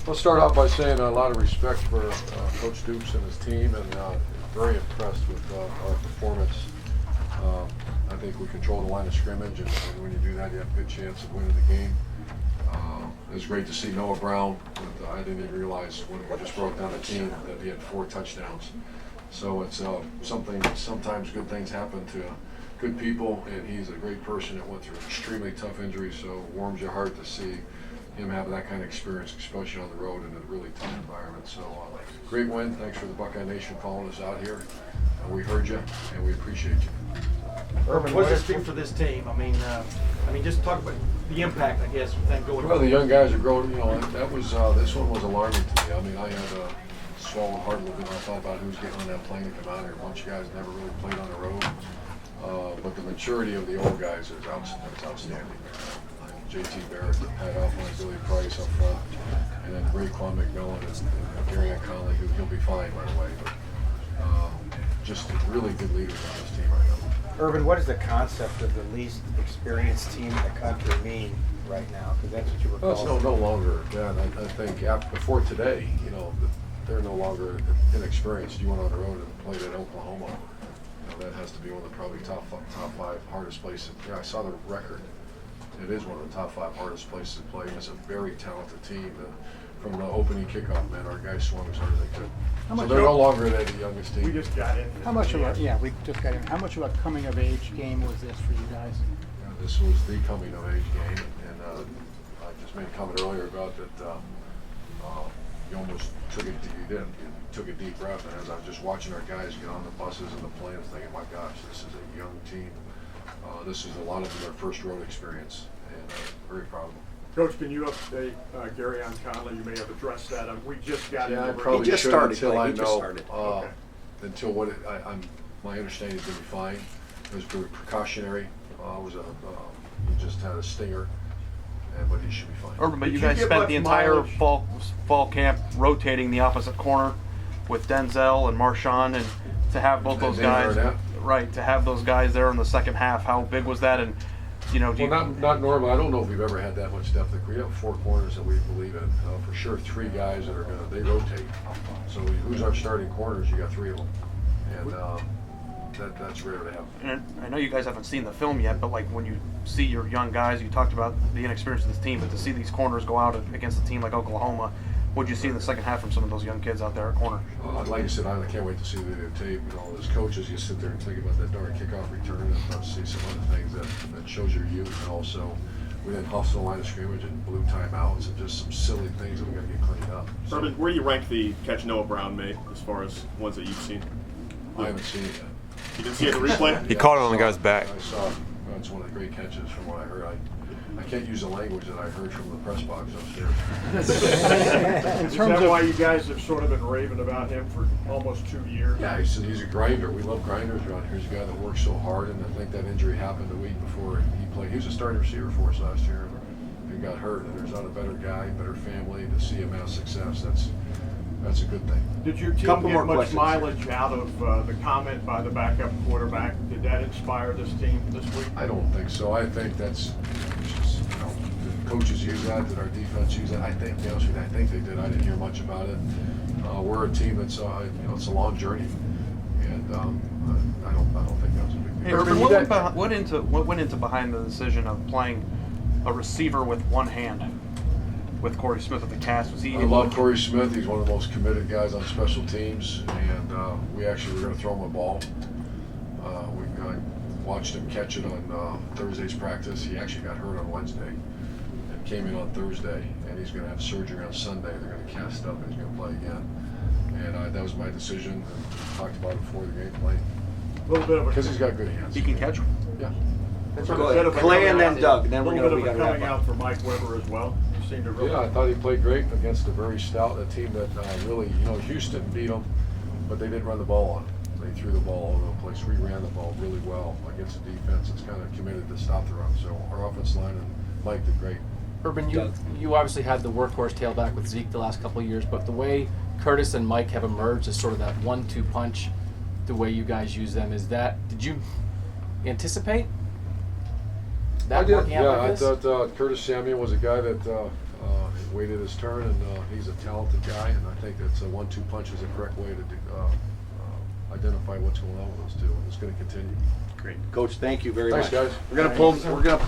I'll start out by saying a lot of respect for Coach Dukes and his team, and very impressed with our performance. I think we controlled the line of scrimmage, and when you do that, you have a good chance of winning the game. It was great to see Noah Brown. I didn't even realize when we just broke down the team that he had 4 touchdowns. So it's sometimes good things happen to good people, and he's a great person that went through an extremely tough injury, so it warms your heart to see him have that kind of experience, especially on the road in a really tough environment. So great win. Thanks for the Buckeye Nation calling us out here. We heard you, and we appreciate you. Urban, what does this mean for this team? I mean, just talk about the impact, I guess, with them going. Well, the young guys are growing. You know, that was this one was alarming to me. I mean, I had a swollen heart a little bit when I thought about who's getting on that plane to come out here. A bunch of guys never really played on the road, but the maturity of the old guys is outstanding. J.T. Barrett, Pat Alford, Billy Price up front, and then Raekwon McMillan and Gary Conley, he'll be fine right away. But just really good leaders on this team right now. Urban, what does the concept of the least experienced team in the country mean right now? Because that's what you were Well, calling. it's no longer. Yeah, I think before today, you know, they're no longer inexperienced. You went on the road and played at Oklahoma. You know, that has to be one of the probably top 5 hardest places. Yeah, I saw the record. It is one of the top 5 hardest places to play. It's a very talented team. From the opening kickoff, man, our guys swung as hard as they could. So they're no longer the youngest team. We just got in. How much of a coming of age game was this for you guys? Yeah, this was the coming of age game, and I just made a comment earlier about that. You almost took a deep breath, and as I was just watching our guys get on the buses and the planes, thinking, my gosh, this is a young team. This is a lot of their first road experience, and very proud of them. Coach, can you update Gary on Conley? You may have addressed that. We just got in. I there. probably He just should started until playing. I He just know. started. Okay. Until my understanding is going to be fine. It was very precautionary. He just had a stinger, but he should be fine. Urban, but Did you you guys get spent much the entire mileage? fall camp rotating the opposite corner with Denzel and Marshawn, and to have both those And Dave guys, Arnett. right? To have those guys there in the second half, how big was that? And you know, Not normal. I don't know if we've ever had that much depth. We have 4 corners that we believe in. For sure, 3 guys that are they rotate. So who's our starting corners? You got 3 of them, and that's rare to have. And I know you guys haven't seen the film yet, but like when you see your young guys, you talked about the inexperience of this team, but to see these corners go out against a team like Oklahoma, what'd you see in the second half from some of those young kids out there at corner? Like I said, I can't wait to see the videotape. You know, as coaches, you sit there and think about that darn kickoff return and see some other things that shows your youth, and also we didn't hustle the line of scrimmage and blew timeouts and just some silly things that we got to get cleaned up. So, Urban, where do you rank the catch Noah Brown made as far as ones that you've seen? I haven't seen it yet. You didn't see it in the replay? He caught it on the guy's back. I saw it's one of the great catches from what I heard. I can't use the language that I heard from the press box upstairs. Is that why you guys have sort of been raving about him for almost 2 years? Yeah, he's a grinder. We love grinders around here. He's a guy that works so hard, and I think that injury happened the week before he played. He was a starting receiver for us last year. He got hurt, and there's not a better guy, better family to see him have success. That's a good thing. Did your team Couple get more much questions. mileage out of the comment by the backup quarterback? Did that inspire this team this week? I don't think so. I think that's just, the coaches use that, did our defense use that? I think, to be honest with you, I think they did. I didn't hear much about it. We're a team that's, it's a long journey, and I don't think that was a big Hey, deal. Urban, what went into behind the decision of playing a receiver with one hand with Corey Smith at the cast? Was he? I love Corey Smith. He's one of the most committed guys on special teams, and we actually were going to throw him a ball. I watched him catch it on Thursday's practice. He actually got hurt on Wednesday and came in on Thursday, and he's going to have surgery on Sunday. They're going to cast up, and he's going to play again. And that was my decision. And talked about it before the game played. A little bit of a Because he's got good hands. He can catch. Yeah. Go ahead. Clay and then Doug. Then A we're little going bit to of a wrap coming up. out for Mike Weber as well. You seem to really. Yeah, I thought he played great against a very stout team that really, Houston beat them, but they didn't run the ball on them. They threw the ball all over the place. We ran the ball really well against a defense that's kind of committed to stop the run. So our offensive line and Mike did great. Urban, you obviously had the workhorse tailback with Zeke the last couple of years, but the way Curtis and Mike have emerged as sort of that 1-2 punch, the way you guys use them, did you anticipate that I did. working out Yeah, like I this? thought Curtis Samuel was a guy that waited his turn, and he's a talented guy, and I think that's a 1-2 punch is the correct way to identify what's going on with those two, and it's going to continue. Great. Coach, thank you very Thanks, much. guys. We're gonna